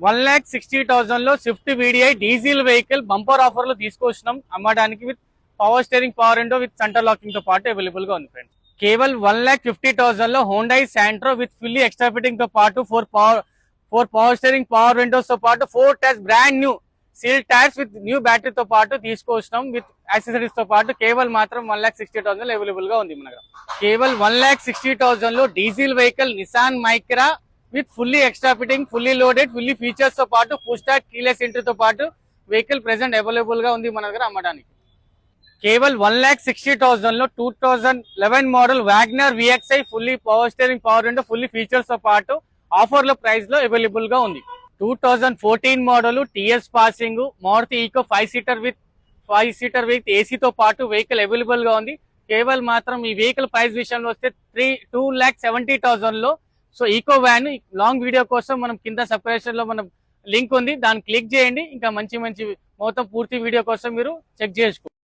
1,60,000 లో Swift VDI diesel vehicle bumper offer లో తీసుకొచ్చినాం అమ్మడానికి with power steering, power window with centre locking తో పాటు అవైలబుల్ గా ఉంది ఫ్రెండ్స్. కేవలం 1,50,000 లో Hyundai Santro with fully extra fitting తో పాటు four power steering, power Windows తో పాటు 4 tyres brand new seal tyres with new battery తో పాటు తీసుకొచ్చినాం విత్ యాక్సెసరీస్ తో పాటు. కేవలం మాత్రం 1,60,000 అవైలబుల్ గా ఉంది మన దగ్గర. కేవలం 1,60,000 లో diesel vehicle Nissan Micra with fully extra fitting, fully loaded, fully features తో పాటు పుష్ స్టార్ట్ కీలెస్ ఎంట్రీ తో పాటు వెహికల్ ప్రెసెంట్ అవైలబుల్ గా ఉంది మన దగ్గర అమ్మడానికి. కేవలం 1,60,000 లో 2011 model Wagon R VXI fully power steering, power window, fully features తో పాటు ఆఫర్ లో ప్రైస్ లో అవైలబుల్ గా ఉంది. 2014 model TS passing Maruti Eeco 5 seater with AC తో పాటు వెహికల్ అవైలబుల్ గా ఉంది. కేవలం మాత్రం ఈ వెహికల్ ప్రైస్ విషయంలో వస్తే 2,70,000 లో. So Eeco van long video కోసం మనం కింద సబ్స్క్రిప్షన్ లో మనం లింక్ ఉంది, దాన్ని క్లిక్ చేయండి. ఇంకా మంచి మొత్తం పూర్తి వీడియో కోసం మీరు చెక్ చేసుకోండి.